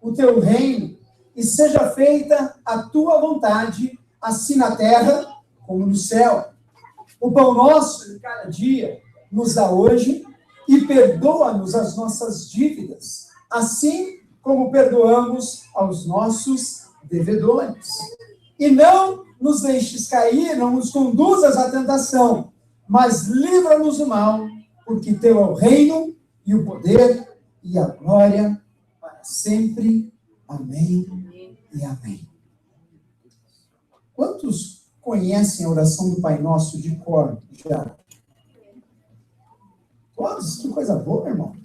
o teu reino e seja feita a tua vontade, assim na terra como no céu. O pão nosso de cada dia nos dá hoje e perdoa-nos as nossas dívidas, assim como perdoamos aos nossos devedores. E não nos deixes cair, não nos conduzas à tentação, mas livra-nos do mal, porque teu é o reino e o poder e a glória para sempre. Amém e amém. Quantos conhecem a oração do Pai Nosso de cor já? Todos? Que coisa boa, irmão.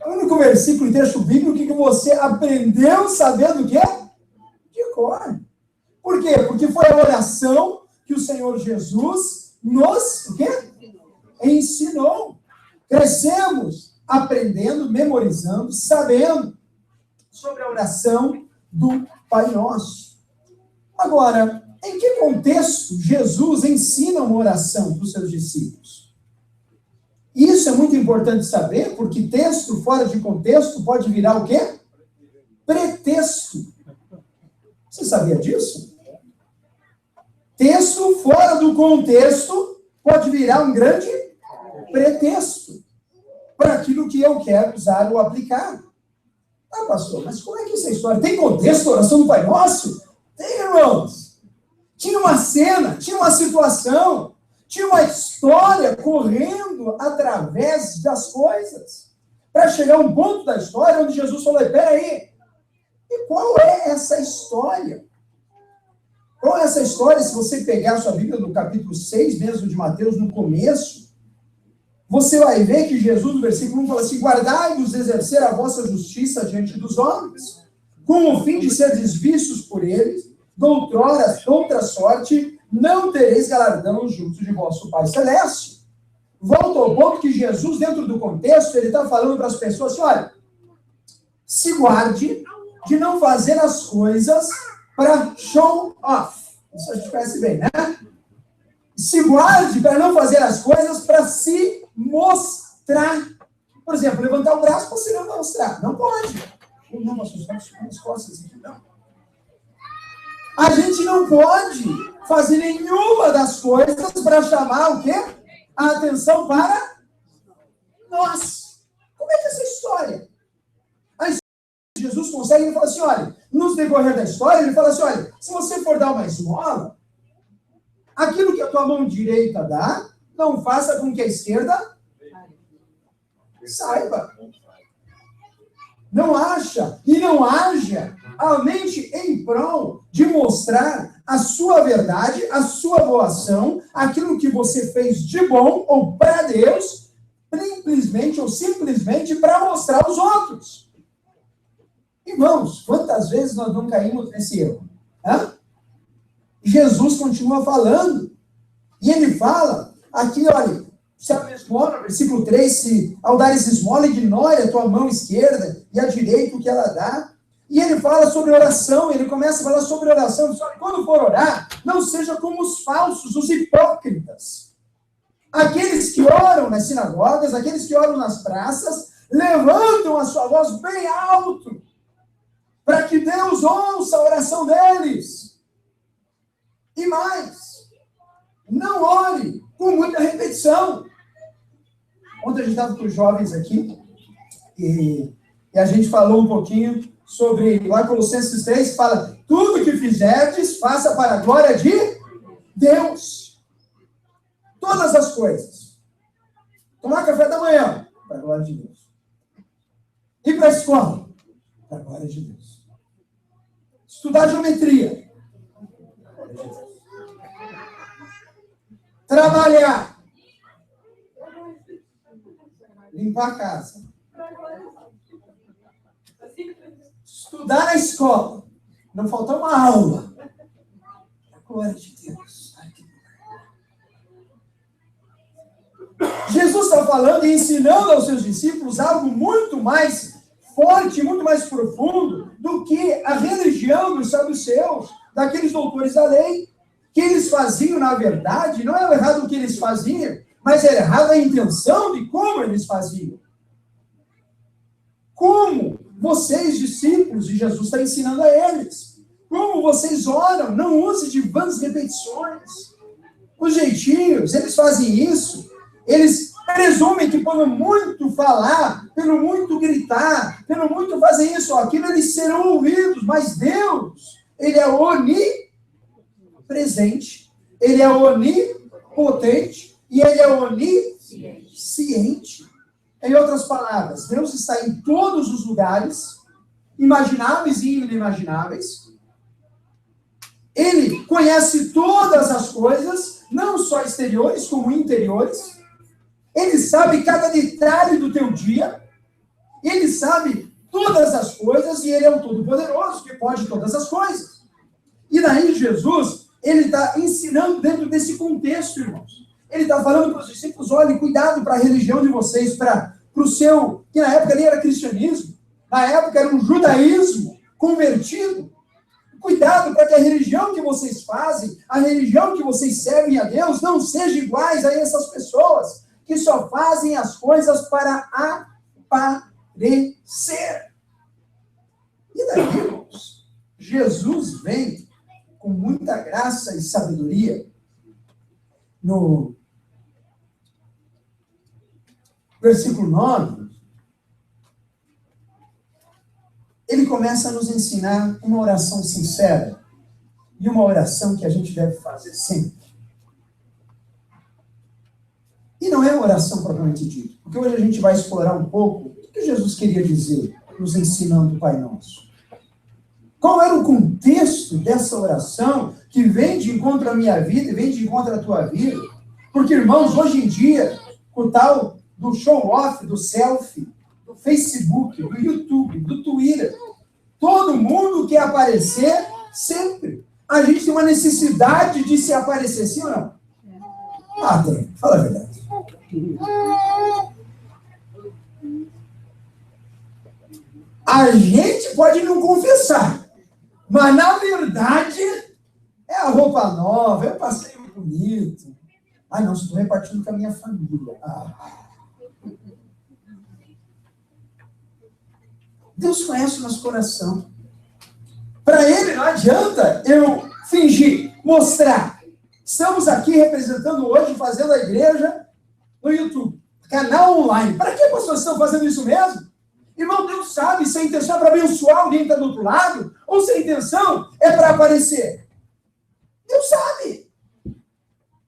É o único versículo e texto bíblico que você aprendeu sabendo o quê? De cor. Por quê? Porque foi a oração que o Senhor Jesus nos o quê? Ensinou. Crescemos aprendendo, memorizando, sabendo sobre a oração do Pai Nosso. Agora, em que contexto Jesus ensina uma oração para os seus discípulos? Isso é muito importante saber, porque texto fora de contexto pode virar o quê? Pretexto. Você sabia disso? Texto fora do contexto pode virar um grande pretexto para aquilo que eu quero usar ou aplicar. Ah, pastor, mas como é que essa história? Tem contexto a oração do Pai Nosso? Tem, irmãos. Tinha uma cena, tinha uma situação, tinha uma história correndo através das coisas, para chegar a um ponto da história onde Jesus falou, peraí, e qual é essa história? Qual é essa história? Se você pegar a sua Bíblia no capítulo 6 mesmo de Mateus, no começo, você vai ver que Jesus, no versículo 1, fala assim, guardai-vos de exercer a vossa justiça diante dos homens, com o fim de seres vistos por eles, outra sorte, não tereis galardão junto de vosso Pai Celeste. Volta ao ponto que Jesus, dentro do contexto, ele está falando para as pessoas assim, olha, se guarde de não fazer as coisas para show off. Isso a gente conhece bem, né? Se guarde para não fazer as coisas para se mostrar. Por exemplo, levantar o braço para se não mostrar. Não pode. Não, nós estamos com as costas aqui, não. A gente não pode fazer nenhuma das coisas para chamar o quê? A atenção para nós. Como é que é essa história? Jesus consegue, ele fala assim, olha, no decorrer da história, ele fala assim, olha, se você for dar uma esmola, aquilo que a tua mão direita dá, não faça com que a esquerda saiba. Não acha e não haja a mente em prol de mostrar a sua verdade, a sua boa ação, aquilo que você fez de bom ou para Deus, simplesmente para mostrar aos outros. Irmãos, quantas vezes nós não caímos nesse erro? Hã? Jesus continua falando. E ele fala, aqui, olha, se a esmola, versículo 3, se ao dares esmola, ignore a tua mão esquerda e a direita o que ela dá. E ele fala sobre oração, ele começa a falar sobre oração. Só que quando for orar, não seja como os falsos, os hipócritas. Aqueles que oram nas sinagogas, aqueles que oram nas praças, levantam a sua voz bem alto, para que Deus ouça a oração deles. E mais, não ore com muita repetição. Ontem a gente estava com os jovens aqui, e a gente falou um pouquinho sobre, lá Colossenses 3, fala, tudo que fizerdes, faça para a glória de Deus. Todas as coisas. Tomar café da manhã, para a glória de Deus. Ir para a escola, para a glória de Deus. Estudar geometria. Trabalhar. Limpar a casa. Estudar na escola. Não faltar uma aula. Glória de Deus. Jesus está falando e ensinando aos seus discípulos algo muito mais forte, muito mais profundo do que a religião dos saduceus, daqueles doutores da lei, que eles faziam, na verdade, não é errado o que eles faziam, mas era errada a intenção de como eles faziam. Como vocês, discípulos, e Jesus está ensinando a eles. Como vocês oram, não use de vãs repetições. Os gentios, eles fazem isso, eles presumem que pelo muito falar, pelo muito gritar, pelo muito fazer isso ou aquilo, eles serão ouvidos. Mas Deus, ele é onipresente, ele é onipotente e ele é onisciente. Em outras palavras, Deus está em todos os lugares, imagináveis e inimagináveis. Ele conhece todas as coisas, não só exteriores como interiores. Ele sabe cada detalhe do teu dia. Ele sabe todas as coisas e ele é o Todo-Poderoso, que pode todas as coisas. E daí Jesus, ele está ensinando dentro desse contexto, irmãos. Ele está falando para os discípulos, olhem, cuidado para a religião de vocês, para o seu, que na época nem era cristianismo, na época era um judaísmo convertido. Cuidado para que a religião que vocês fazem, a religião que vocês servem a Deus, não seja iguais a essas pessoas que só fazem as coisas para aparecer. E daí, irmãos, Jesus vem com muita graça e sabedoria no versículo 9, ele começa a nos ensinar uma oração sincera e uma oração que a gente deve fazer sempre. E não é uma oração propriamente dita, porque hoje a gente vai explorar um pouco o que Jesus queria dizer, nos ensinando o Pai Nosso. Qual era o contexto dessa oração que vem de encontro à minha vida e vem de encontro à tua vida? Porque, irmãos, hoje em dia, o tal do show-off, do selfie, do Facebook, do YouTube, do Twitter, todo mundo quer aparecer sempre. A gente tem uma necessidade de se aparecer, sim ou não? Ah, tem. Fala a verdade. A gente pode não confessar, mas na verdade é a roupa nova, é o passeio bonito. Ah, não, estou repartindo com a minha família. Deus conhece o nosso coração. Para ele não adianta eu fingir, mostrar. Estamos aqui representando hoje, fazendo a igreja no YouTube, canal online. Para que as pessoas estão fazendo isso mesmo? Irmão, Deus sabe se a intenção é para abençoar alguém que está do outro lado, ou se a intenção é para aparecer. Deus sabe.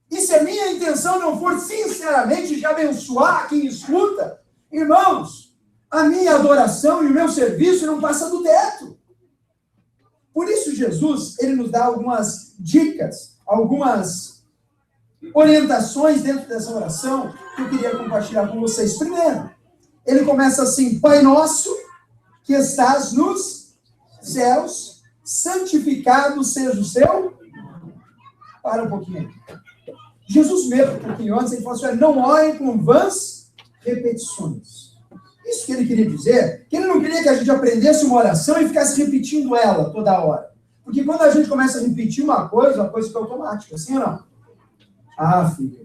E se a minha intenção não for sinceramente de abençoar quem escuta, irmãos, a minha adoração e o meu serviço não passa do teto. Por isso Jesus, ele nos dá algumas dicas, algumas orientações dentro dessa oração que eu queria compartilhar com vocês. Primeiro, ele começa assim: Pai nosso que estás nos céus, santificado seja o seu. Para um pouquinho. Jesus mesmo, um pouquinho antes, ele falou assim: não orem com vãs repetições. Isso que ele queria dizer, que ele não queria que a gente aprendesse uma oração e ficasse repetindo ela toda hora. Porque quando a gente começa a repetir uma coisa fica automática, assim ou não? Fica.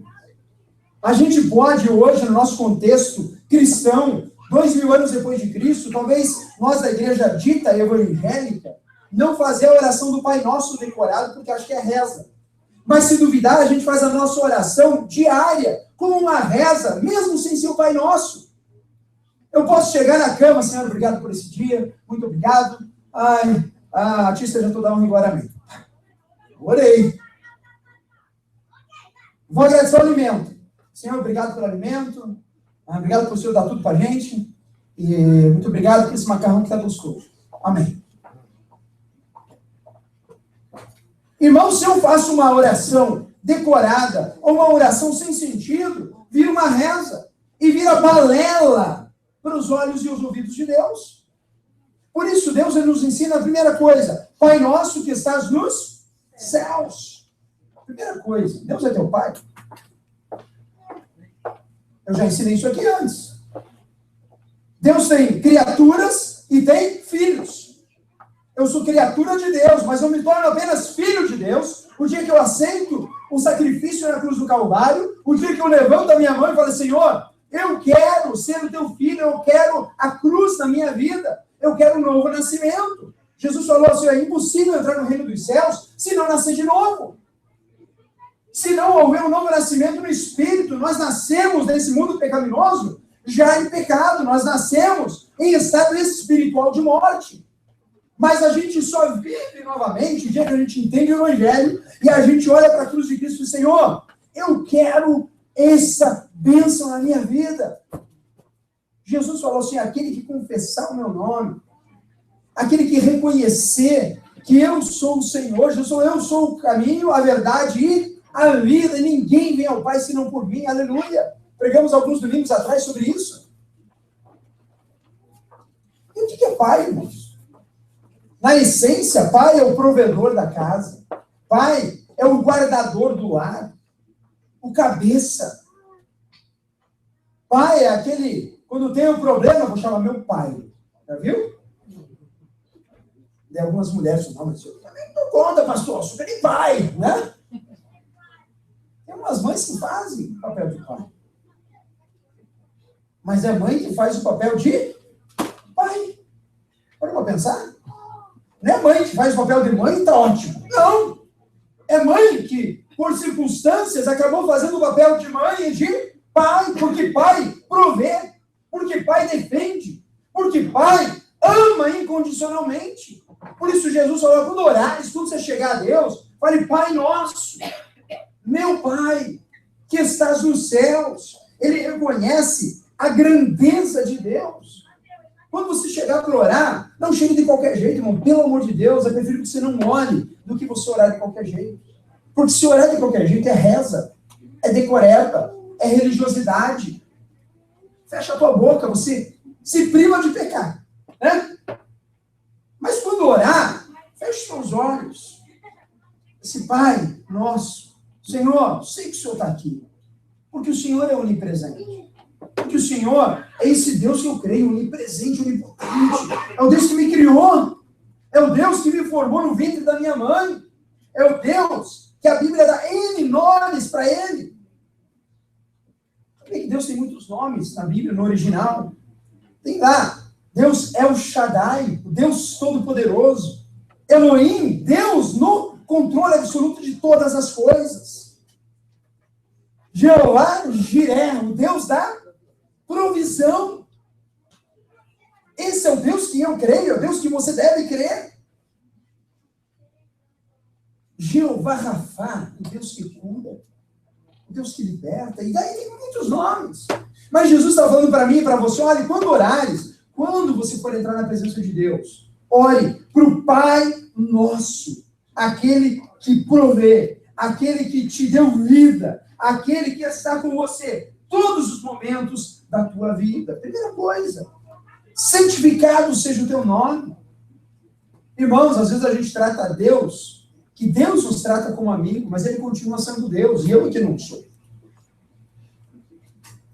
A gente pode hoje, no nosso contexto cristão, 2000 anos depois de Cristo, talvez nós da igreja dita evangélica, não fazer a oração do Pai Nosso decorado, porque acho que é reza. Mas se duvidar, a gente faz a nossa oração diária, como uma reza, mesmo sem ser o Pai Nosso. Eu posso chegar na cama: Senhor, obrigado por esse dia, muito obrigado. A ti seja toda honra e glória, amém. Orei. Vou agradecer o alimento. Senhor, obrigado pelo alimento. Obrigado por o Senhor dar tudo para a gente. E muito obrigado por esse macarrão que está gostoso. Amém. Irmão, se eu faço uma oração decorada ou uma oração sem sentido, vira uma reza e vira balela para os olhos e os ouvidos de Deus. Por isso, Deus ele nos ensina a primeira coisa: Pai nosso que estás nos céus. Primeira coisa, Deus é teu Pai. Eu já ensinei isso aqui antes. Deus tem criaturas e tem filhos. Eu sou criatura de Deus, mas eu me torno apenas filho de Deus o dia que eu aceito o sacrifício na cruz do Calvário, o dia que eu levanto a minha mão e falo: Senhor, eu quero ser o teu filho, eu quero a cruz na minha vida, eu quero um novo nascimento. Jesus falou assim, é impossível entrar no reino dos céus se não nascer de novo. Se não houver um novo nascimento no Espírito, nós nascemos nesse mundo pecaminoso já em pecado, nós nascemos em estado espiritual de morte. Mas a gente só vive novamente o dia que a gente entende o Evangelho e a gente olha para a cruz de Cristo e diz, Senhor, eu quero essa bênção na minha vida. Jesus falou assim, aquele que confessar o meu nome, aquele que reconhecer que eu sou o Senhor, eu sou o caminho, a verdade e a vida, e ninguém vem ao Pai senão por mim, aleluia. Pregamos alguns domingos atrás sobre isso. E o que é pai, irmãos? Na essência, pai é o provedor da casa, pai é o guardador do lar, o cabeça. Pai é aquele, quando tem um problema, vou chamar meu pai, já viu? E algumas mulheres falam, mas eu também não dou conta, pastor, sou aquele pai, né? Tem umas mães que fazem o papel de pai. Mas é a mãe que faz o papel de pai. Para pensar? Não é mãe que faz o papel de mãe, tá ótimo. Não. É mãe que, por circunstâncias, acabou fazendo o papel de mãe e de pai, porque pai provê, porque pai defende, porque pai ama incondicionalmente. Por isso Jesus falou, quando orares, quando você chegar a Deus, fale, Pai nosso, meu Pai, que estás nos céus. Ele reconhece a grandeza de Deus. Quando você chegar para orar, não chegue de qualquer jeito, irmão. Pelo amor de Deus, é preferível que você não ore do que você orar de qualquer jeito. Porque se orar de qualquer jeito é reza, é decoreba, é religiosidade. Fecha a tua boca, você se priva de pecar, né? Mas quando orar, feche seus olhos. Esse Pai nosso, Senhor, sei que o Senhor está aqui, porque o Senhor é onipresente. Porque o Senhor é esse Deus que eu creio, onipresente, onipotente. É o Deus que me criou. É o Deus que me formou no ventre da minha mãe. É o Deus que a Bíblia dá N nomes para Ele. Sabia que Deus tem muitos nomes na Bíblia, no original? Tem lá. Deus é o Shaddai, o Deus Todo-Poderoso. Elohim, Deus no controle absoluto de todas as coisas. Jeová Jireh, o Deus da provisão. Esse é o Deus que eu creio, é o Deus que você deve crer. Jeová Rafá, o Deus que cura, o Deus que liberta, e daí tem muitos nomes. Mas Jesus está falando para mim e para você, olha, quando orares, quando você for entrar na presença de Deus, ore para o Pai nosso, aquele que provê, aquele que te deu vida, aquele que está com você todos os momentos da tua vida. Primeira coisa, santificado seja o teu nome. Irmãos, às vezes a gente trata a Deus, que Deus nos trata como amigo, mas Ele continua sendo Deus, e eu que não sou.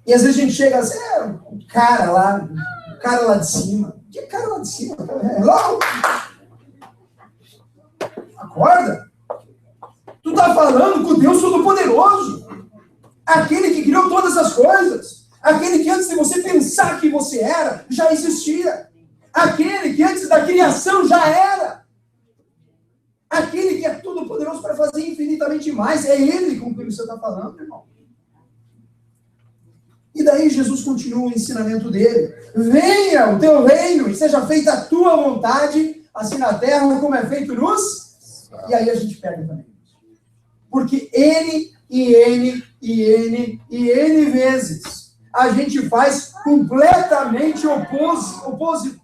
E às vezes a gente chega assim, o cara lá de cima. Que cara lá de cima? Hello? Acorda. Tu está falando com Deus Todo-Poderoso. Aquele que criou todas as coisas. Aquele que antes de você pensar que você era, já existia. Aquele que antes da criação já era. Aquele que é todo-poderoso para fazer infinitamente mais. É Ele com quem você está falando, irmão. E daí Jesus continua o ensinamento dele. Venha o teu reino e seja feita a tua vontade, assim na terra como é feito nos... E aí a gente pega também. Porque N vezes a gente faz completamente oposto.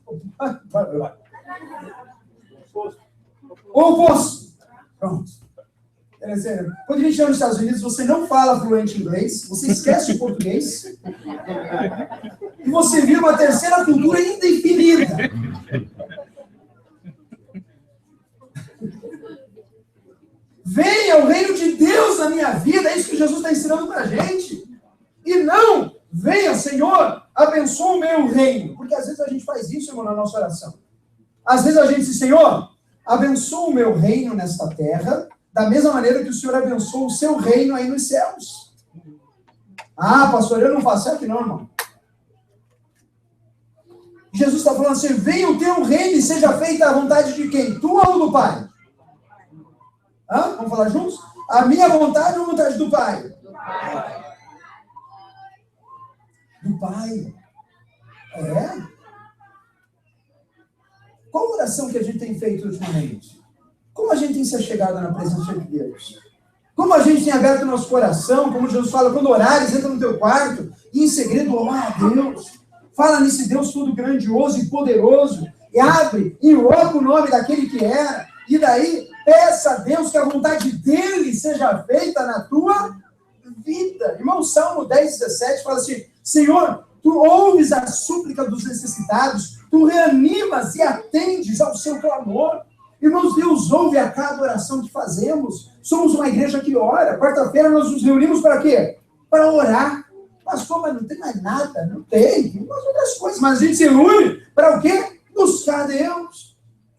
Pronto. Quando a gente chega nos Estados Unidos, você não fala fluente inglês, você esquece o português, e você vira uma terceira cultura indefinida. Venha o reino de Deus na minha vida, é isso que Jesus está ensinando para a gente. E não, venha, Senhor, abençoa o meu reino. Porque às vezes a gente faz isso, irmão, na nossa oração. Às vezes a gente diz, Senhor, abençoa o meu reino nesta terra, da mesma maneira que o Senhor abençoa o seu reino aí nos céus. Ah, pastor, eu não faço aqui não, irmão. Jesus está falando assim, venha o teu reino e seja feita a vontade de quem? Tua ou do Pai? Hã? Vamos falar juntos? A minha vontade ou a vontade do Pai? Do Pai. Do Pai. É? Qual oração que a gente tem feito ultimamente? Como a gente tem se achegado na presença de Deus? Como a gente tem aberto o nosso coração, como Jesus fala, quando orares, entra no teu quarto e em segredo ora a Deus. Fala nesse Deus todo grandioso e poderoso e abre, invoca o nome daquele que era e daí peça a Deus que a vontade dele seja feita na tua vida. Irmão, Salmo 10:17 fala assim, Senhor, tu ouves a súplica dos necessitados, tu reanimas e atendes ao seu clamor. Irmãos, Deus ouve a cada oração que fazemos. Somos uma igreja que ora. Quarta-feira nós nos reunimos para quê? Para orar. Pastor, mas não tem mais nada. Não tem. Tem umas outras coisas. Mas a gente se reúne para o quê? Buscar Deus.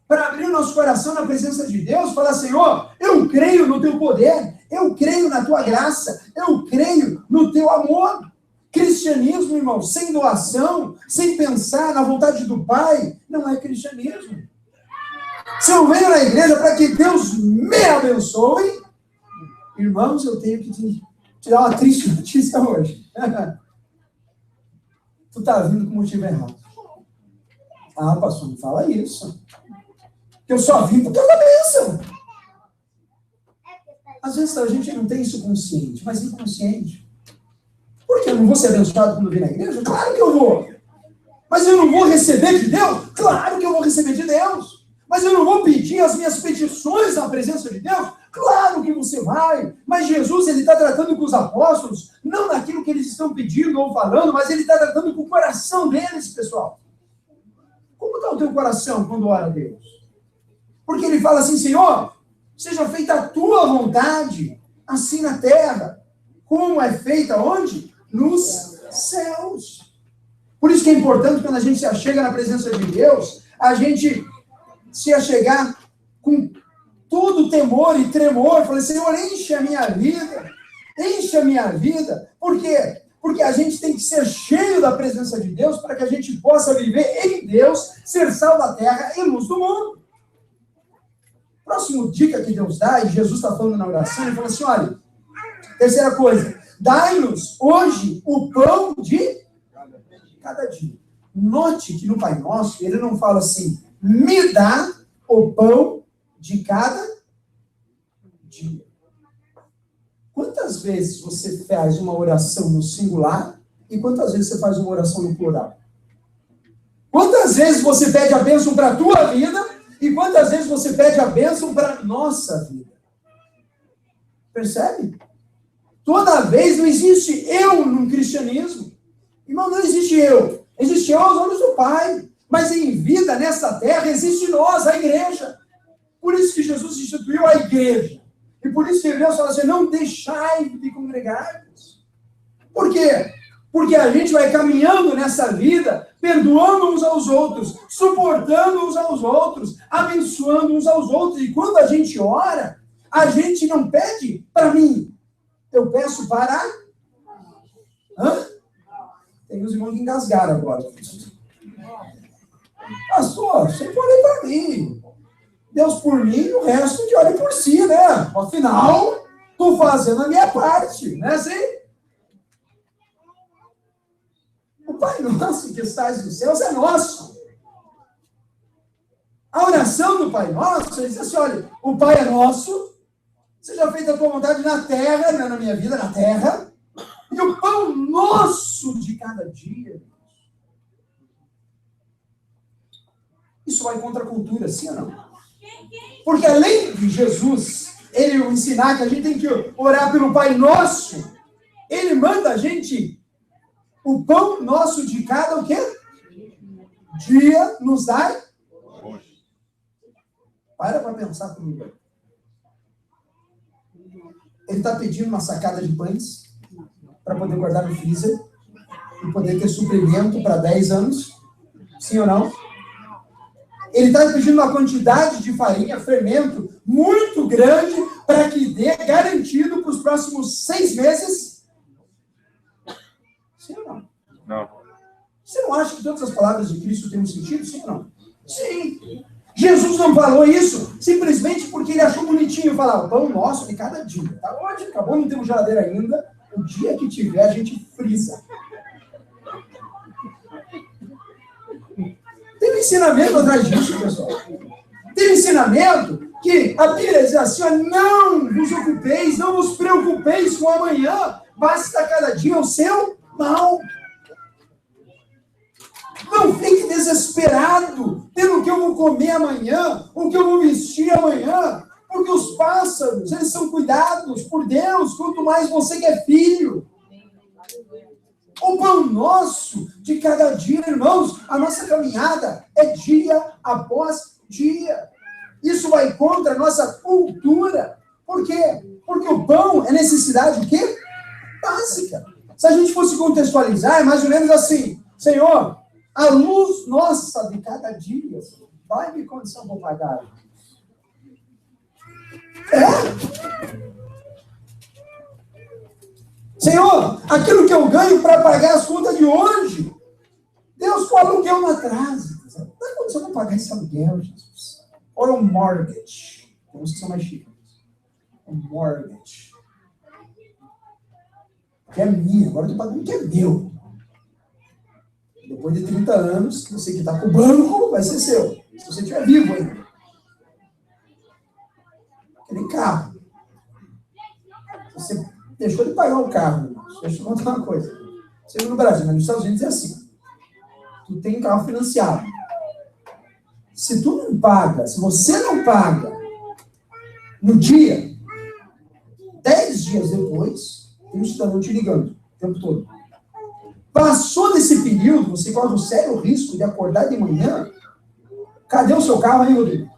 Para abrir o nosso coração na presença de Deus. Falar, Senhor, eu creio no teu poder. Eu creio na tua graça. Eu creio no teu amor. Cristianismo, irmão, sem doação, sem pensar na vontade do Pai, não é cristianismo. Se eu venho na igreja para que Deus me abençoe, irmãos, eu tenho que te dar uma triste notícia hoje. Tu está vindo com o motivo errado. Ah, pastor, não fala isso. Eu só vim porque eu da bênção. Às vezes a gente não tem isso consciente, mas inconsciente. Por que eu não vou ser abençoado quando vir na igreja? Claro que eu vou. Mas eu não vou receber de Deus? Claro que eu vou receber de Deus. Mas eu não vou pedir as minhas petições na presença de Deus? Claro que você vai. Mas Jesus, ele está tratando com os apóstolos, não naquilo que eles estão pedindo ou falando, mas ele está tratando com o coração deles, pessoal. Como está o teu coração quando ora a Deus? Porque ele fala assim, Senhor, seja feita a tua vontade, assim na terra, como é feita onde? Nos céus. Por isso que é importante, quando a gente se achega na presença de Deus, a gente se achegar com todo temor e tremor, falei, Senhor, enche a minha vida, enche a minha vida. Por quê? Porque a gente tem que ser cheio da presença de Deus para que a gente possa viver em Deus, ser sal da terra e luz do mundo. Próximo dica que Deus dá, e Jesus está falando na oração, ele fala assim, olha, terceira coisa, dai-nos hoje o pão de cada dia. Note que no Pai Nosso, ele não fala assim, me dá o pão de cada dia. Quantas vezes você faz uma oração no singular e quantas vezes você faz uma oração no plural? Quantas vezes você pede a bênção para a tua vida e quantas vezes você pede a bênção para a nossa vida? Percebe? Toda vez não existe eu no cristianismo. Irmão, não existe eu. Existe eu aos olhos do Pai. Mas em vida, nessa terra, existe nós, a igreja. Por isso que Jesus instituiu a igreja. E por isso que Deus fala assim, não deixai de congregar-vos. Por quê? Porque a gente vai caminhando nessa vida, perdoando uns aos outros, suportando uns aos outros, abençoando uns aos outros. E quando a gente ora, a gente não pede para mim. Eu peço para... Hã? Tem uns irmãos que engasgaram agora. Pastor, você pode para mim. Deus por mim e o resto que olhe por si, né? Afinal, estou fazendo a minha parte, né? Assim? O Pai Nosso que estás nos céus é nosso. A oração do Pai Nosso, ele diz assim, olha, o Pai é nosso, seja feita a tua vontade na terra, não é na minha vida, na terra, e o pão nosso de cada dia. Isso vai contra a cultura, sim ou não? Porque além de Jesus, ele ensinar que a gente tem que orar pelo Pai Nosso, ele manda a gente o pão nosso de cada o quê? Dia nos dai. Para pensar comigo. Ele está pedindo uma sacada de pães para poder guardar no freezer e poder ter suprimento para 10 anos. Sim ou não? Ele está pedindo uma quantidade de farinha, fermento, muito grande para que dê garantido para os próximos 6 meses. Sim ou não? Não. Você não acha que todas as palavras de Cristo têm um sentido? Sim ou não? Sim. Jesus não falou isso simplesmente porque ele achou bonitinho falar o pão nosso de cada dia. Tá ótimo, acabou, não temos geladeira ainda. O dia que tiver, a gente frisa. Tem um ensinamento atrás disso, pessoal. Tem um ensinamento que a Bíblia diz assim, ó, não vos ocupeis, não vos preocupeis com amanhã, basta cada dia o seu mal. Não fique desesperado pelo que eu vou comer amanhã, o que eu vou vestir amanhã, porque os pássaros, eles são cuidados por Deus, quanto mais você que é filho. O pão nosso de cada dia, irmãos, a nossa caminhada é dia após dia. Isso vai contra a nossa cultura. Por quê? Porque o pão é necessidade o quê? Básica. Se a gente fosse contextualizar, é mais ou menos assim, Senhor, a luz nossa de cada dia, vai me condição para pagar. Senhor, aquilo que eu ganho para pagar as contas de hoje, Deus, o aluguel não atrasa. Não dá condição para pagar esse aluguel, Jesus. Ou um mortgage. Tem uns que são mais chiques. Um mortgage. Que é minha, agora eu estou pagando que é meu. Depois de 30 anos, você que está com o banco, vai ser seu. Se você estiver vivo ainda. Que nem carro. Você deixou de pagar o carro, irmãos. Deixa eu contar uma coisa. Você no Brasil, mas nos Estados Unidos é assim. Tu tem carro financiado. Se tu não paga, se você não paga no dia, 10 dias depois, tem um cidadão te ligando o tempo todo. Passou desse período, você corre um sério risco de acordar de manhã. Cadê o seu carro aí, Rodrigo?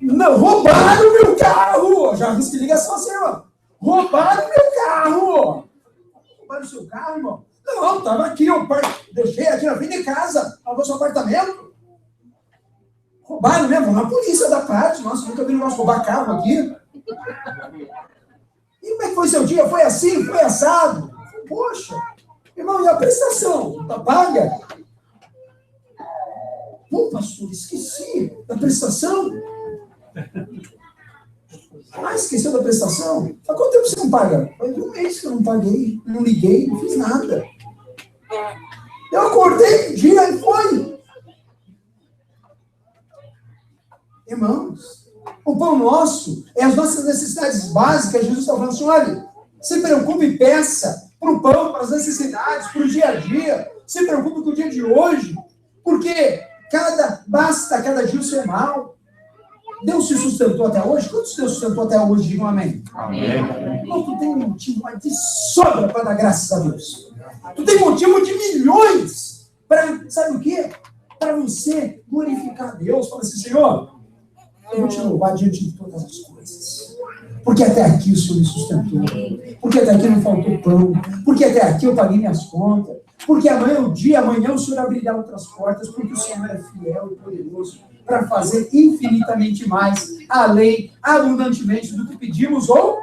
Não, roubaram meu carro! Já vi ligação assim, ó. Roubaram meu carro! Roubaram o seu carro, irmão? Não, estava aqui, eu deixei aqui na frente de casa, lavou seu apartamento. Roubaram, né? Vamos na polícia da parte. Nossa, nunca vi negócio roubar carro aqui. E como é que foi seu dia? Foi assim? Foi assado? Poxa, irmão, e a prestação? Tá paga? Pô, pastor, esqueci da prestação. Ah, esqueceu da prestação? Há quanto tempo você não paga? Faz um mês que eu não paguei, não liguei, não fiz nada. Eu acordei um dia e foi. Irmãos, o pão nosso é as nossas necessidades básicas. Jesus está falando assim, olha, se preocupe e peça para o pão, para as necessidades, para o dia a dia. Se preocupe com o dia de hoje, porque basta cada dia o seu mal. Deus se sustentou até hoje? Quantos Deus sustentou até hoje? Digam amém. Amém. Então, tu tem um motivo de sobra para dar graças a Deus. Tu tem motivo de milhões para, sabe o quê? Para você glorificar a Deus. Fala assim, Senhor, eu vou te louvar diante de todas as coisas. Porque até aqui o Senhor me sustentou. Porque até aqui não faltou pão. Porque até aqui eu paguei minhas contas. Porque amanhã o Senhor abrirá outras portas. Porque o Senhor é fiel e poderoso para fazer infinitamente mais, além, abundantemente do que pedimos ou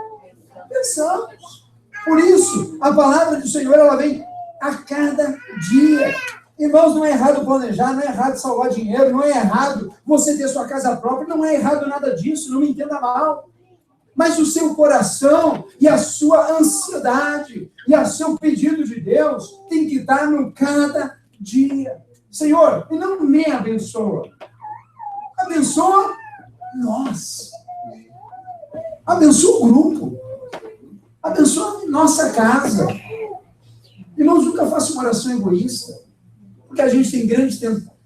pensamos. Por isso, a palavra do Senhor, ela vem a cada dia. Irmãos, não é errado planejar, não é errado salvar dinheiro, não é errado você ter sua casa própria, não é errado nada disso, não me entenda mal. Mas o seu coração e a sua ansiedade e o seu pedido de Deus tem que estar no cada dia. Senhor, e não me abençoa. Abençoa nós. Abençoa o grupo. Abençoa nossa casa. Irmãos, nunca faça uma oração egoísta. Porque a gente tem grande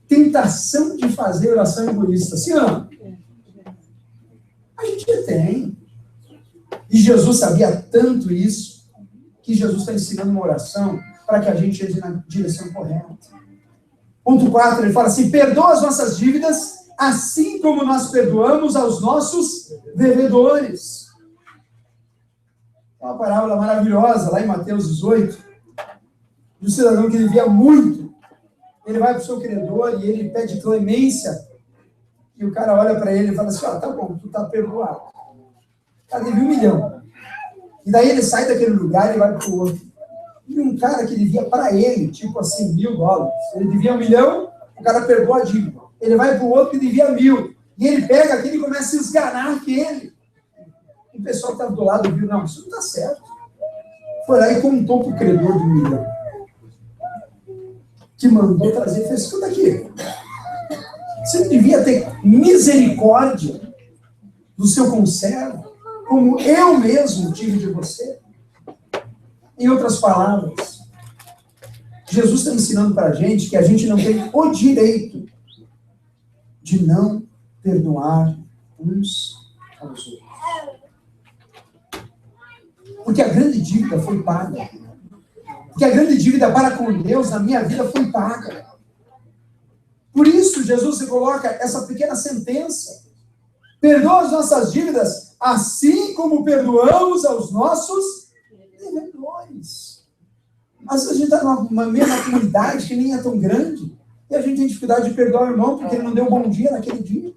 tentação de fazer oração egoísta. Sim, não? A gente tem. E Jesus sabia tanto isso, que Jesus está ensinando uma oração para que a gente entre na direção correta. Ponto 4, ele fala assim, perdoa as nossas dívidas, assim como nós perdoamos aos nossos devedores. É uma parábola maravilhosa, lá em Mateus 18, de um cidadão que devia muito. Ele vai para o seu credor e ele pede clemência. E o cara olha para ele e fala assim, tá bom, tu está perdoado. O cara devia 1 milhão. E daí ele sai daquele lugar e vai para o outro. de um cara que devia para ele, tipo assim, $1.000. Ele devia 1 milhão, o cara perdoa a dívida. Ele vai para o outro que devia 1.000. E ele pega aquele e começa a esganar aquele. O pessoal que estava do lado viu, não, isso não está certo. Foi lá e contou para o credor do 1 milhão. Que mandou trazer, fez, escuta aqui. Você devia ter misericórdia do seu conservo, como eu mesmo tive de você. Em outras palavras, Jesus está ensinando para a gente que a gente não tem o direito de não perdoar uns aos outros. Porque a grande dívida foi paga. Porque a grande dívida para com Deus na minha vida foi paga. Por isso, Jesus se coloca essa pequena sentença. Perdoa as nossas dívidas, assim como perdoamos aos nossos devedores. Às vezes a gente está numa mesma comunidade que nem é tão grande, e a gente tem dificuldade de perdoar o irmão porque ele não deu um bom dia naquele dia.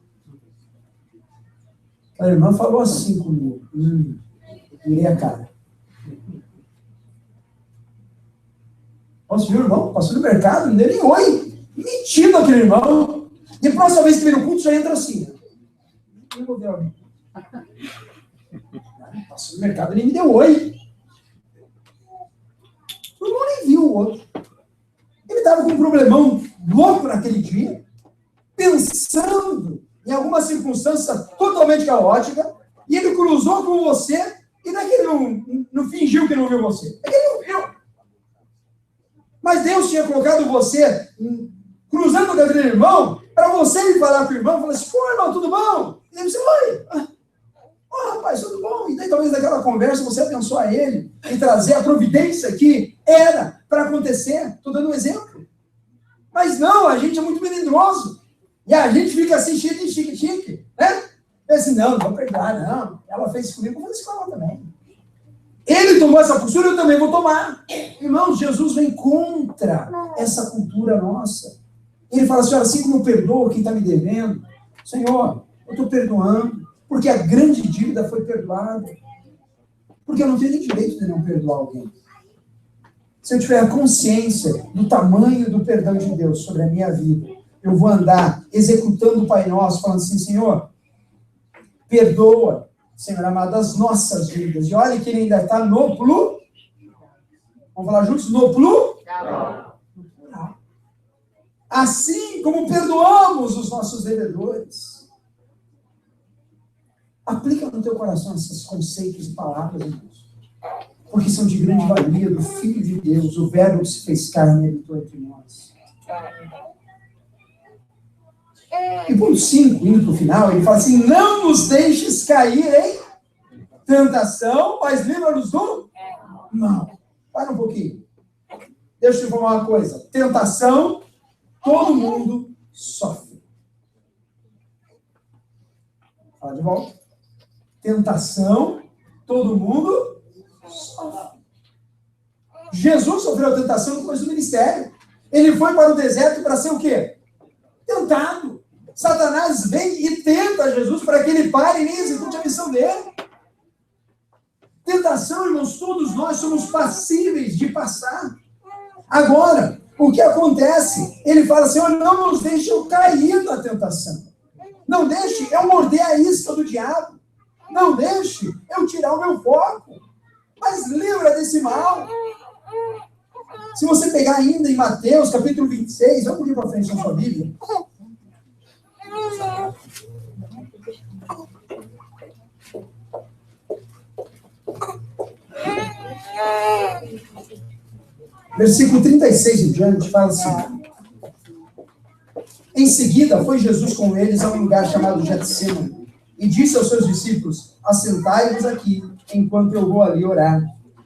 A irmã falou assim comigo. Virei a cara. Nossa, viu, irmão? Passou no mercado, não deu nem oi. Mentindo aquele irmão. E a próxima vez que vem no culto, já entra assim. Eu vou ver alguém. Passou no mercado, ele me deu oi. O irmão nem viu o outro. Ele estava com um problemão louco naquele dia, pensando em alguma circunstância totalmente caótica, e ele cruzou com você, e não é que ele não fingiu que não viu você. É que ele não viu. Mas Deus tinha colocado você cruzando com aquele irmão, para você ir falar com o irmão, falar assim, pô, irmão, tudo bom? E ele disse, oi. Rapaz, tudo bom? E daí talvez naquela conversa você abençoar ele e trazer a providência que era para acontecer. Estou dando um exemplo. Mas não, a gente é muito melindroso. E a gente fica assim, chique, né? Eu assim, não vou perdoar, não. Ela fez isso comigo, eu vou fazer isso com ela também. Ele tomou essa postura, eu também vou tomar. Irmãos, Jesus vem contra essa cultura nossa. Ele fala assim, olha, assim como eu perdoo quem está me devendo, Senhor, eu estou perdoando, porque a grande dívida foi perdoada. Porque eu não tenho nem direito de não perdoar alguém. Se eu tiver a consciência do tamanho do perdão de Deus sobre a minha vida, eu vou andar executando o Pai Nosso, falando assim, Senhor, perdoa, Senhor amado, as nossas dívidas. E olha que ele ainda está no plural. Vamos falar juntos? No plural. Assim como perdoamos os nossos devedores. Aplica no teu coração esses conceitos e palavras, irmãos. Porque são de grande valia do Filho de Deus, o Verbo que se fez carne e habitou entre nós. E ponto 5, indo para o final, ele fala assim, não nos deixes cair em tentação, mas livra-nos do mal. Para um pouquinho. Deixa eu te falar uma coisa. Tentação, todo mundo sofre. Fala de volta. Tentação, todo mundo sofre. Jesus sofreu a tentação no começo do ministério. Ele foi para o deserto para ser o quê? Tentado. Satanás vem e tenta Jesus para que ele pare e nem execute a missão dele. Tentação, irmãos, todos nós somos passíveis de passar. Agora, o que acontece? Ele fala, Senhor, não nos deixe eu cair na tentação. Não deixe eu morder a isca do diabo. Não deixe eu tirar o meu foco. Mas livra desse mal. Se você pegar ainda em Mateus, capítulo 26, vamos vir para frente na sua Bíblia. Versículo 36 em diante, fala assim. Em seguida, foi Jesus com eles a um lugar chamado Getsêmani e disse aos seus discípulos, assentai-vos aqui, enquanto eu vou ali orar.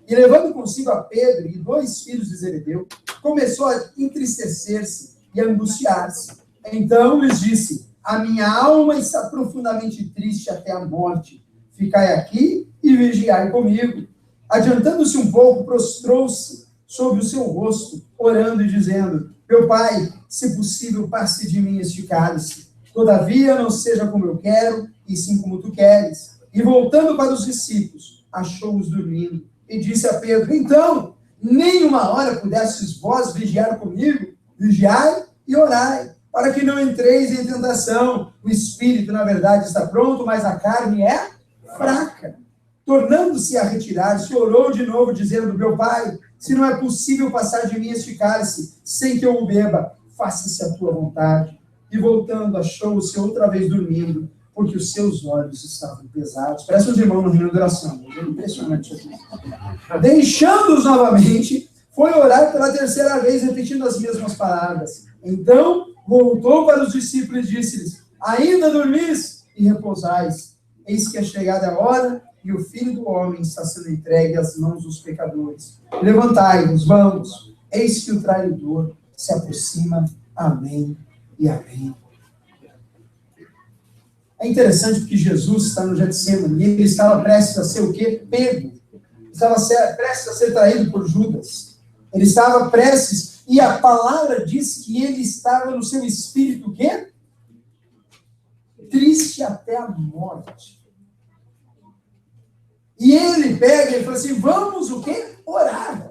E levando consigo a Pedro e 2 filhos de Zebedeu, começou a entristecer-se e a angustiar-se. Então lhes disse, a minha alma está profundamente triste até a morte. Ficai aqui e vigiai comigo. Adiantando-se um pouco, prostrou-se sobre o seu rosto, orando e dizendo, meu Pai, se possível, passe de mim este cálice. Todavia, não seja como eu quero, e sim como tu queres. E voltando para os discípulos, achou-os dormindo. E disse a Pedro, então, nem uma hora pudesses vós vigiar comigo, vigiai e orai, para que não entreis em tentação. O espírito, na verdade, está pronto, mas a carne é fraca. Tornando-se a retirar-se, orou de novo, dizendo: meu pai, se não é possível passar de mim este cálice, sem que eu o beba, faça-se a tua vontade. E voltando, achou-se outra vez dormindo, porque os seus olhos estavam pesados. Parece os irmãos no reino de oração. É impressionante isso aqui. Deixando-os novamente, foi orar pela terceira vez, repetindo as mesmas palavras. Então, voltou para os discípulos e disse-lhes: ainda dormis e repousais. Eis que é chegada a hora, e o Filho do Homem está sendo entregue às mãos dos pecadores. Levantai-vos, vamos. Eis que o traidor se aproxima. Amém e amém. É interessante porque Jesus está no Getsemane, e ele estava prestes a ser o quê? Pego. Estava prestes a ser traído por Judas. Ele estava prestes, e a palavra diz que ele estava no seu espírito o quê? Triste até a morte. E ele pega e fala assim: vamos o quê? Orar.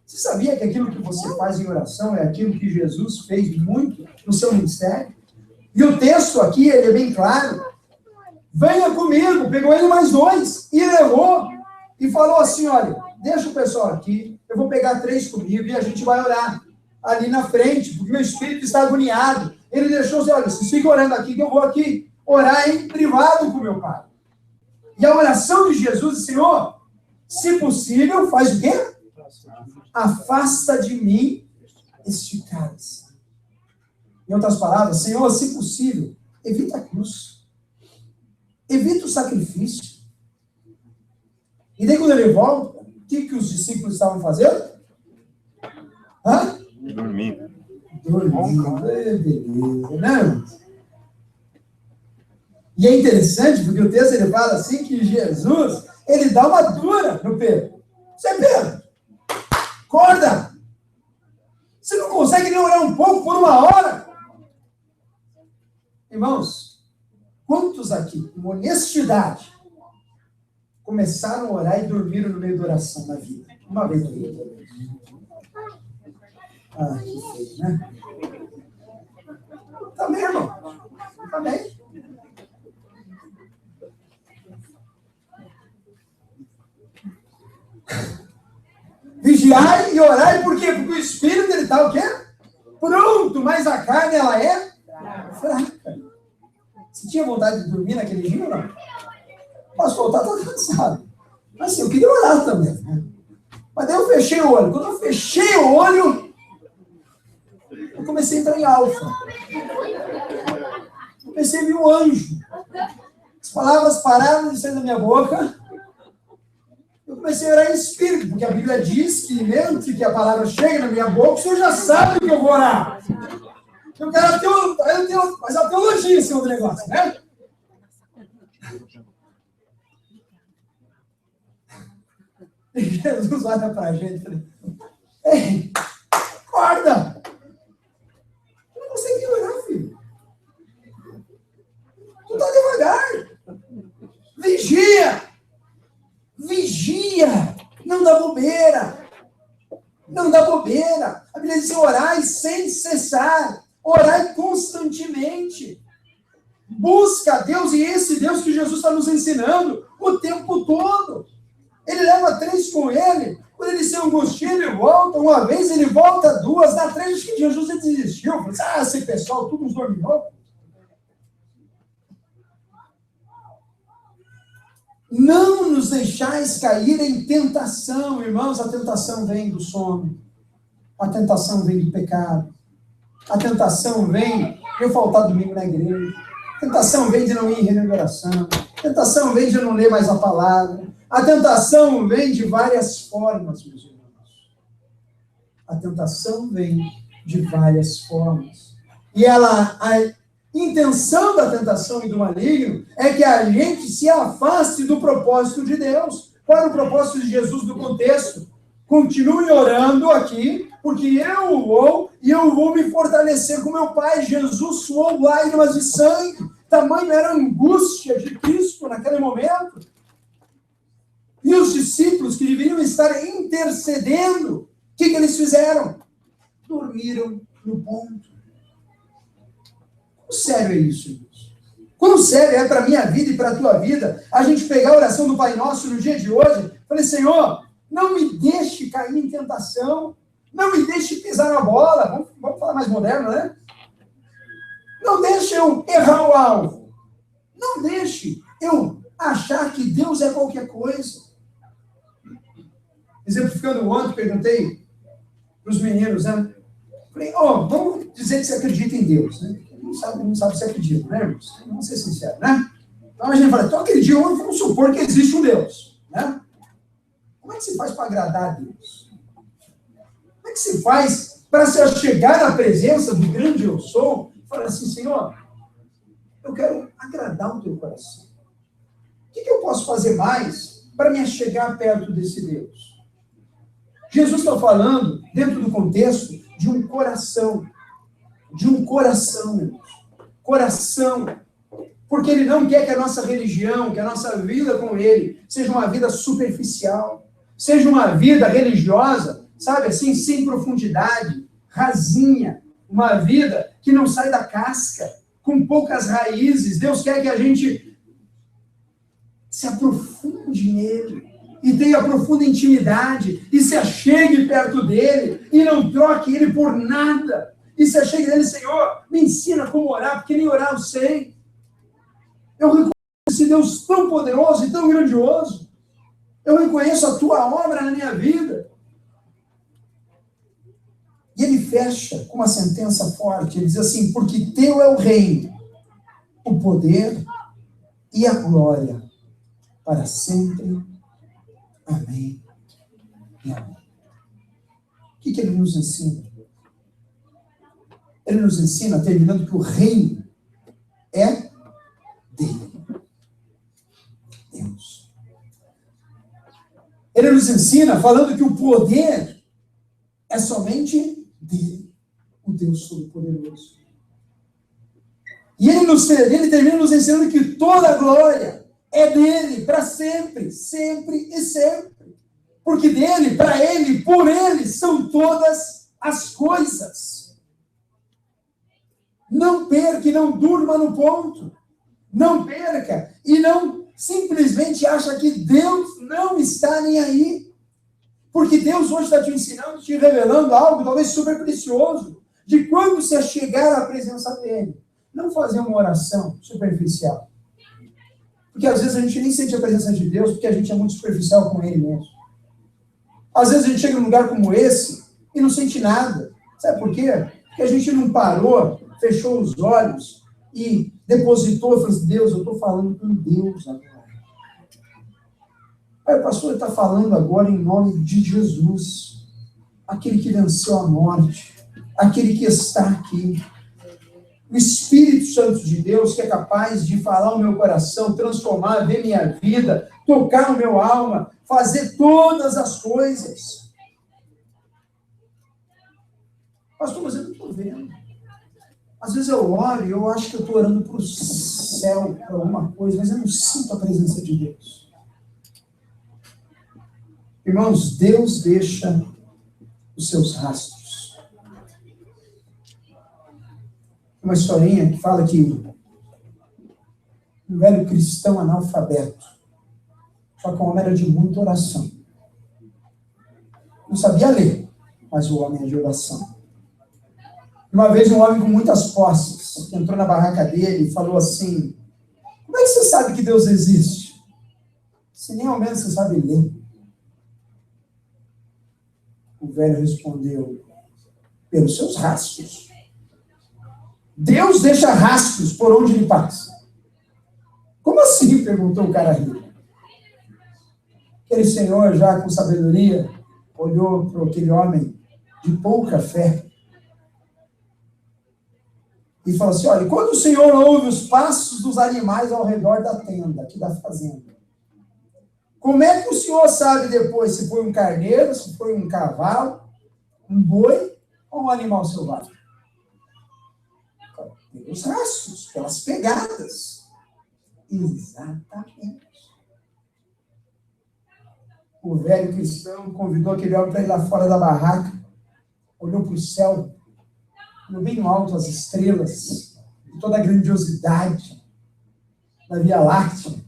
Você sabia que aquilo que você faz em oração é aquilo que Jesus fez muito no seu ministério? E o texto aqui, ele é bem claro. Venha comigo, pegou ele mais 2 e levou. E falou assim: olha, deixa o pessoal aqui, eu vou pegar 3 comigo e a gente vai orar ali na frente, porque meu espírito está agoniado. Ele deixou assim: olha, vocês ficam orando aqui, que eu vou aqui orar em privado com meu pai. E a oração de Jesus: Senhor, se possível, faz o quê? Afasta de mim este cálice. Em outras palavras, Senhor, se possível, evita a cruz. Evita o sacrifício. E daí quando ele volta, o que os discípulos estavam fazendo? Dormindo. Beleza, né? E é interessante, porque o texto ele fala assim que Jesus, ele dá uma dura no Pedro. Você, Pedro, acorda! Você não consegue nem orar um pouco por 1 hora? Irmãos, quantos aqui, com honestidade, começaram a orar e dormiram no meio da oração na vida? Uma vez na vida. Ah, que feio, né? Também, irmão. Também. Vigiai e orai, por quê? Porque o espírito dele está o quê? Pronto, mas a carne, ela é fraca. Você tinha vontade de dormir naquele dia ou não? Posso voltar, estou cansado. Mas assim, eu queria orar também, né? Mas daí eu fechei o olho. Quando eu fechei o olho, eu comecei a entrar em alfa. Comecei a ver um anjo. As palavras pararam de sair da minha boca. Eu comecei a orar em espírito, porque a Bíblia diz que mesmo que a palavra chegue na minha boca, o Senhor já sabe o que eu vou orar. Eu quero mas a teologia em cima do negócio, né? E Jesus olha para a gente e fala: ei, acorda! Tu não consegue orar, filho. Tu está devagar. Vigia! Vigia! Não dá bobeira! Não dá bobeira! A Bíblia diz: orai sem cessar. Orai constantemente. Busca a Deus, e esse Deus que Jesus está nos ensinando o tempo todo. Ele leva 3 com ele. Quando ele se angustia, ele volta. Uma vez, ele volta 2. Na 3, acho que Jesus desistiu. Falei: esse pessoal, tudo uns dorminou. Não nos deixais cair em tentação, irmãos. A tentação vem do sono. A tentação vem do pecado. A tentação vem de eu faltar domingo na igreja. A tentação vem de não ir em reunião de oração. A tentação vem de eu não ler mais a palavra. A tentação vem de várias formas, meus irmãos. A tentação vem de várias formas. E a intenção da tentação e do maligno é que a gente se afaste do propósito de Deus. Qual era o propósito de Jesus no contexto? Continue orando aqui, porque eu vou me fortalecer com meu Pai. Jesus suou lágrimas de sangue. Tamanho era a angústia de Cristo naquele momento. E os discípulos que deveriam estar intercedendo, o que eles fizeram? Dormiram no ponto. Quão sério é isso, irmãos? Quão sério é para a minha vida e para a tua vida a gente pegar a oração do Pai Nosso no dia de hoje? Falei, Senhor, não me deixe cair em tentação, não me deixe pisar na bola. Vamos falar mais moderno, né? Não deixe eu errar o alvo. Não deixe eu achar que Deus é qualquer coisa. Exemplificando ontem, perguntei para os meninos, né? Falei, vamos dizer que você acredita em Deus, né? Não sabe se acredita, né, irmãos? Vamos ser sinceros, né? Então a gente fala, então acredita, vamos supor que existe um Deus, né? Como é que se faz para agradar a Deus? Como é que se faz para se chegar na presença do grande eu sou e falar assim, Senhor, eu quero agradar o teu coração. O que eu posso fazer mais para me chegar perto desse Deus? Jesus está falando, dentro do contexto, de um coração. De um coração, irmãos. Coração. Porque ele não quer que a nossa religião, que a nossa vida com ele, seja uma vida superficial. Seja uma vida religiosa, sabe assim, sem profundidade, rasinha. Uma vida que não sai da casca, com poucas raízes. Deus quer que a gente se aprofunde nele. E tenha profunda intimidade, e se achegue perto dele, e não troque ele por nada. E se achegue dele, Senhor, me ensina como orar, porque nem orar eu sei. Eu reconheço esse Deus tão poderoso e tão grandioso. Eu reconheço a tua obra na minha vida. E ele fecha com uma sentença forte, ele diz assim, porque teu é o reino, o poder e a glória, para sempre. Amém e amém. O que ele nos ensina? Ele nos ensina, terminando, que o reino é dele. Deus. Ele nos ensina falando que o poder é somente dele, o Deus Todo-Poderoso. E ele termina nos ensinando que toda a glória é dele, para sempre, sempre e sempre. Porque dele, para ele, por ele, são todas as coisas. Não perca e não durma no ponto. Não perca e não simplesmente acha que Deus não está nem aí. Porque Deus hoje está te ensinando, te revelando algo talvez super precioso, de quando você chegar à presença dele. Não fazer uma oração superficial. Porque às vezes a gente nem sente a presença de Deus porque a gente é muito superficial com ele mesmo. Às vezes a gente chega num lugar como esse e não sente nada. Sabe por quê? Porque a gente não parou, fechou os olhos e depositou e falou assim, Deus, eu estou falando com Deus agora. Aí o pastor está falando agora em nome de Jesus, aquele que venceu a morte, aquele que está aqui. O Espírito Santo de Deus, que é capaz de falar o meu coração, transformar, ver minha vida, tocar o meu alma, fazer todas as coisas. Pastor, mas eu não estou vendo. Às vezes eu oro e eu acho que eu estou orando para o céu, para alguma coisa, mas eu não sinto a presença de Deus. Irmãos, Deus deixa os seus rastros. Uma historinha que fala que um velho cristão analfabeto, só que um homem era de muita oração. Não sabia ler, mas o homem é de oração. Uma vez um homem com muitas posses entrou na barraca dele e falou assim, como é que você sabe que Deus existe? Se nem ao menos você sabe ler. O velho respondeu, pelos seus rastros. Deus deixa rastros por onde ele passa. Como assim? Perguntou o cara rico. Aquele senhor, já com sabedoria, olhou para aquele homem de pouca fé e falou assim, olha, quando o senhor ouve os passos dos animais ao redor da tenda, aqui da fazenda, como é que o senhor sabe depois se foi um carneiro, se foi um cavalo, um boi ou um animal selvagem? Pelos rastros, pelas pegadas. Exatamente. o velho cristão convidou aquele homem para ir lá fora da barraca, olhou para o céu, olhou bem alto as estrelas, e toda a grandiosidade da Via Láctea.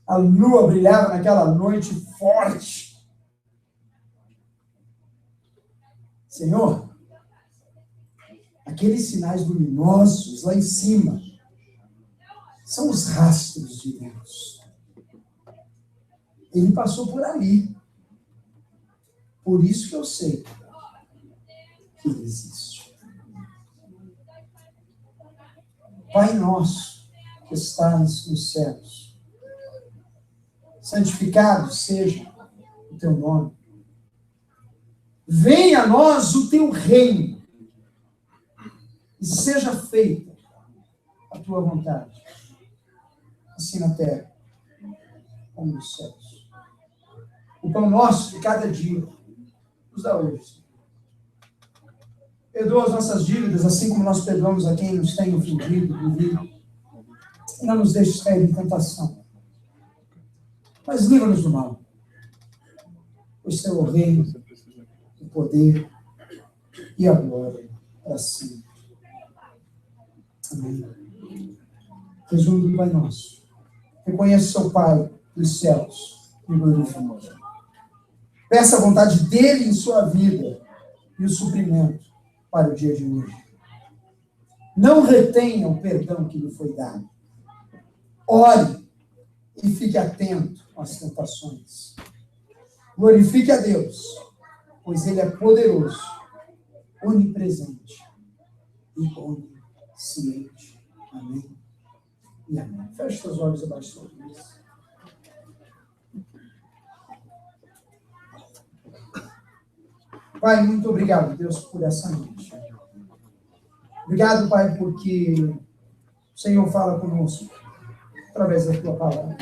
A lua brilhava naquela noite forte. Senhor, aqueles sinais luminosos lá em cima são os rastros de Deus. Ele passou por ali. Por isso que eu sei que ele existe. Pai nosso que estás nos céus, santificado seja o teu nome. Venha a nós o teu reino e seja feita a tua vontade, assim na terra como nos céus. O pão nosso de cada dia nos dá hoje. Perdoa as nossas dívidas, assim como nós perdoamos a quem nos tem ofendido, duvido. E não nos deixes cair em tentação, mas livra-nos do mal. Pois teu é o reino, o poder e a glória para sempre. Amém. Resumo do Pai Nosso. Reconheça seu Pai dos céus e glorifique. Peça a vontade dele em sua vida e o suprimento para o dia de hoje. Não retenha o perdão que lhe foi dado. Ore e fique atento às tentações. Glorifique a Deus, pois ele é poderoso, onipresente e onisciente. Amém e amém. Feche seus olhos abaixo da cabeça. Pai, muito obrigado, Deus, por essa noite. Obrigado, Pai, porque o Senhor fala conosco através da tua palavra.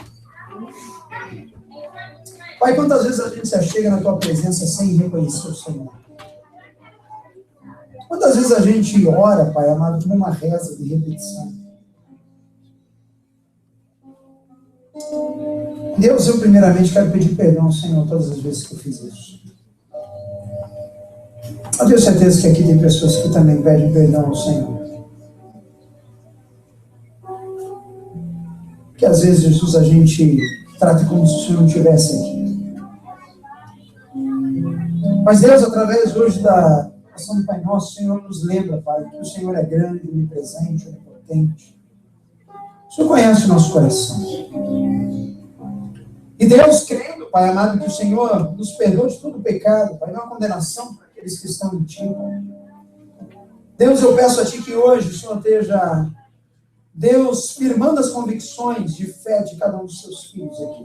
Pai, quantas vezes a gente se achega na tua presença sem reconhecer o Senhor? Quantas vezes a gente ora, Pai amado, como uma reza de repetição? Deus, eu primeiramente quero pedir perdão ao Senhor todas as vezes que eu fiz isso. Eu tenho certeza que aqui tem pessoas que também pedem perdão ao Senhor. Porque às vezes, Jesus, a gente trata como se o Senhor não estivesse aqui. Mas Deus, através hoje da ação do Pai Nosso, o Senhor nos lembra, Pai, que o Senhor é grande, onipresente, onipotente. O Senhor conhece o nosso coração. E Deus, crendo, Pai amado, que o Senhor nos perdoa de todo o pecado, Pai, não a condenação para aqueles que estão em Ti. Deus, eu peço a Ti que hoje o Senhor esteja, Deus, firmando as convicções de fé de cada um dos seus filhos aqui.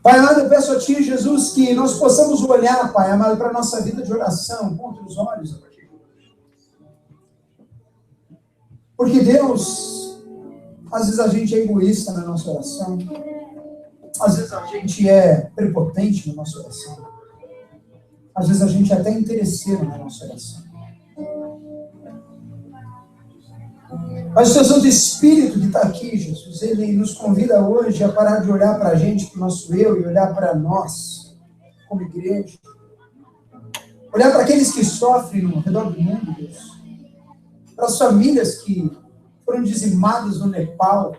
Pai amado, eu peço a Ti, Jesus, que nós possamos olhar, Pai amado, para a nossa vida de oração, com outros olhos a partir de hoje. Porque, Deus, às vezes a gente é egoísta na nossa oração, às vezes a gente é prepotente na nossa oração, às vezes a gente é até interesseiro na nossa oração. Mas o Seu Santo Espírito que está aqui, Jesus, Ele nos convida hoje a parar de olhar para a gente, para o nosso eu, e olhar para nós, como igreja. Olhar para aqueles que sofrem no redor do mundo, Deus. Para as famílias que foram dizimadas no Nepal,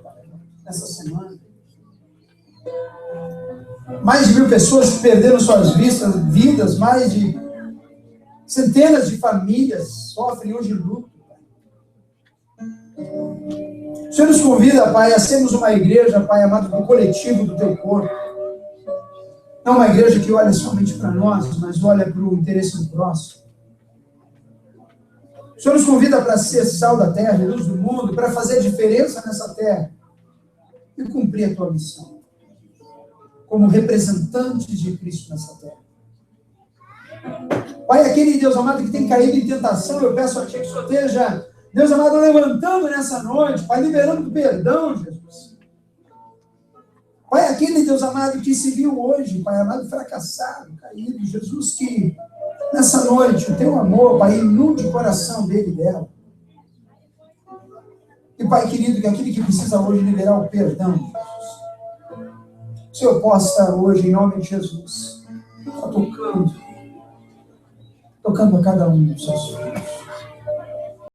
nessa semana. Mais de 1000 pessoas que perderam suas vidas, mais de centenas de famílias sofrem hoje luto. O Senhor nos convida, Pai, a sermos uma igreja, Pai amado, do coletivo do Teu corpo. Não uma igreja que olha somente para nós, mas olha para o interesse do próximo. O Senhor nos convida para ser sal da terra, luz do mundo, para fazer a diferença nessa terra e cumprir a Tua missão como representantes de Cristo nessa terra. Pai, aquele Deus amado que tem caído em tentação, eu peço a Ti que o Senhor esteja, Deus amado, levantando nessa noite, Pai, liberando perdão, Jesus. Pai, aquele Deus amado que se viu hoje, Pai amado, fracassado, caído, Jesus, que nessa noite o Teu amor, Pai, inunde o coração dele e dela. E, Pai querido, que aquele que precisa hoje liberar o perdão, Jesus, o Senhor possa hoje, em nome de Jesus, tocando a cada um dos seus filhos.